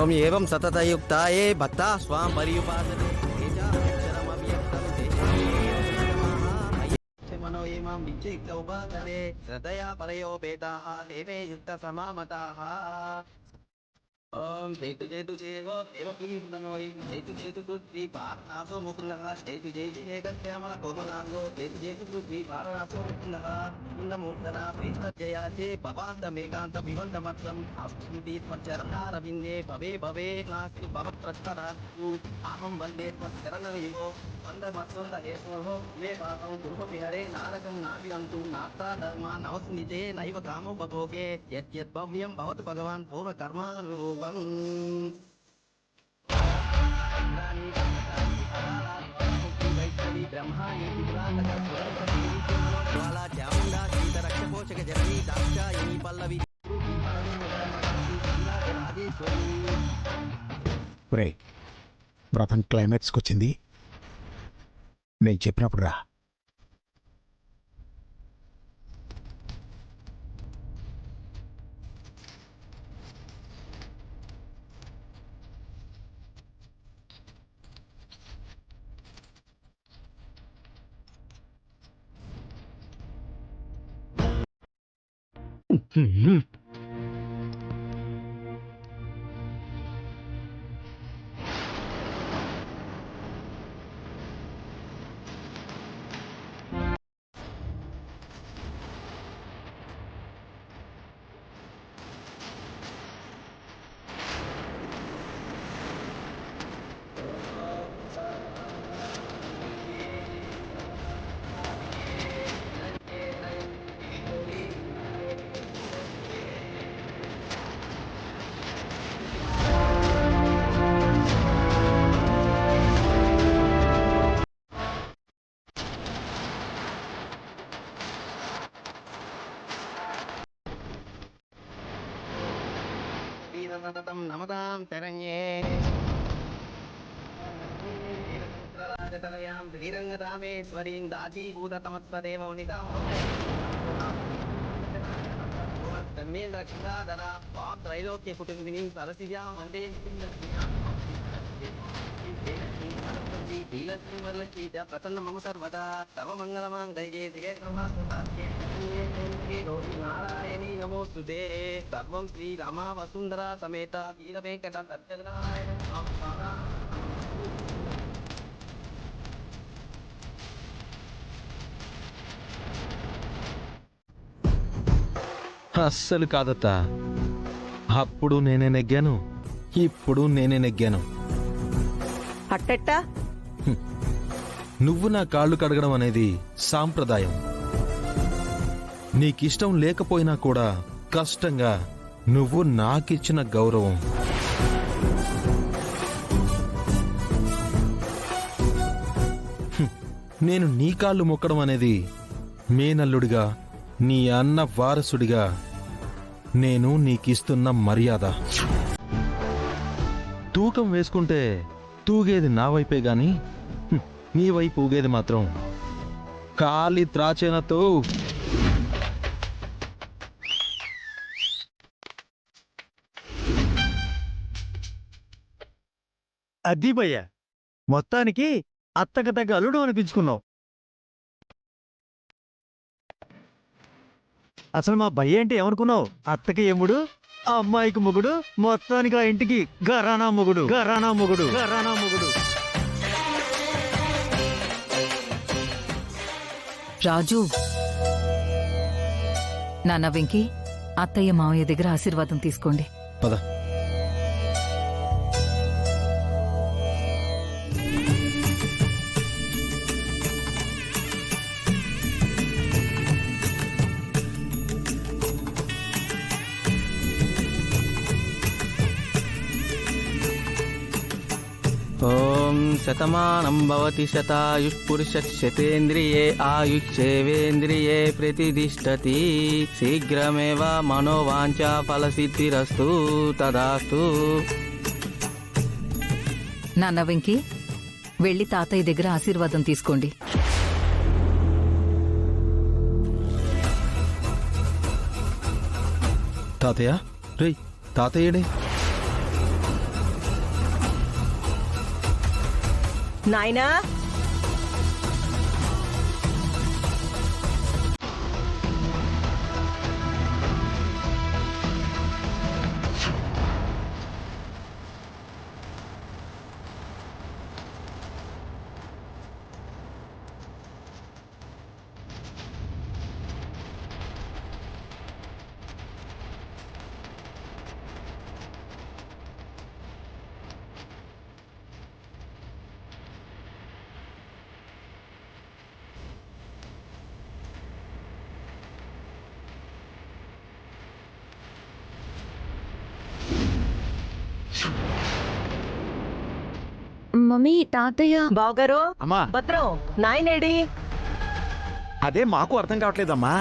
ఓం ఏవం సతతయుక్తాయే భక్తా స్వాం పర్యుపాసతే మనో ఏమాం విద్యుక్త ఉపాసతే శ్రద్ధయా పరయోపేతాః దేవే యుక్త సమామతాః. ఓం జైతు జైతు జేవో దేవకీ నమోయి జైతు జైతు పృథ్వీ పారణాసో ముకుందః జైతు జైతు ఏకశ్యామల కోమలాంగో జైతు జైతు పృథ్వీ పారణాసో ముకుందః ఇందమూర్ధన ప్రేతజయాచే భవాంతమేకాంత వివంతమత్రం అస్మృతి త్వచ్చరణారవిందే భవే భవే నాస్తి భవత్రత్తరాస్తు అహం వందే త్వచ్చరణవిమో వందమత్వంత హేతోః మే పాపం కురుపి హరే నారకం నాభిరంతు నాస్తా ధర్మా నవస్మితే నైవ కామోపభోగే యద్యద్భవ్యం భవతు భగవాన్ పూర్వకర్మానురూపం. వ్రతం క్లైమాక్స్కి వచ్చింది. నేను చెప్పినప్పుడు రా. నమతాం శరణ్యే శ్రీరంగరామేశ్వరీం దాచీభూతమస్వదేవ ధర్మేంద్రక్షాధరా వాం త్రైలోక్య కుటుంబిని సరసిజాం వందే ప్రసన్న మమ సర్వదా తవ మంగళమాంగళ్యే నారాయణీ నమోస్తుతే. సర్వం శ్రీ రమా వసుంధరా సమేత వీర వెంకట సత్యనారాయణ. అస్సలు కాదత్తా. అప్పుడు నేనే నెగ్గాను, ఇప్పుడు నేనే నెగ్గాను. అట్టెట్టా? నువ్వు నా కాళ్ళు కడగడం అనేది సాంప్రదాయం. నీకిష్టం లేకపోయినా కూడా కష్టంగా నువ్వు నాకిచ్చిన గౌరవం. నేను నీ కాళ్ళు మొక్కడం అనేది మేనల్లుడిగా, నీ అన్న వారసుడిగా నేను నీకిస్తున్న మర్యాద. తూకం వేసుకుంటే తూగేది నా వైపే గాని నీ వైపు ఊగేది మాత్రం కాలి త్రాచేనతో. అది భయ్య, మొత్తానికి అత్తకు తగ్గ అల్లుడు అనిపించుకున్నావు. అసలు మా భయ్య అంటే ఏమనుకున్నావు? అత్తకి ఎముడు, ఆ అమ్మాయికి మొగుడు, మొత్తానికి ఆ ఇంటికి గరానా మొగుడు, గరానా మొగుడు, గరానా మొగుడు. రాజు, నాన్న వెంకీ, అత్తయ్య మావయ్య దగ్గర ఆశీర్వాదం తీసుకోండి. పద. ఓం శతమానం భవతి శతాయుష్పురుషశతేంద్రియే ఆయుష్యేవేంద్రియే ప్రతిదిష్టతి. శీఘ్రమేవ మనోవాంఛా ఫలసిద్ధిరస్తు తదాస్తు. నాన్న వెంకీ, వెళ్ళి తాతయ్య దగ్గర ఆశీర్వాదం తీసుకోండి. తాతయ్య, రేయ్ తాతయ్యడే. నాయనా మమ్మీ తాతయ్య బావగారు అమ్మా భద్రం నాయనేడి అదే మాకు అర్థం కావట్లేదమ్మా.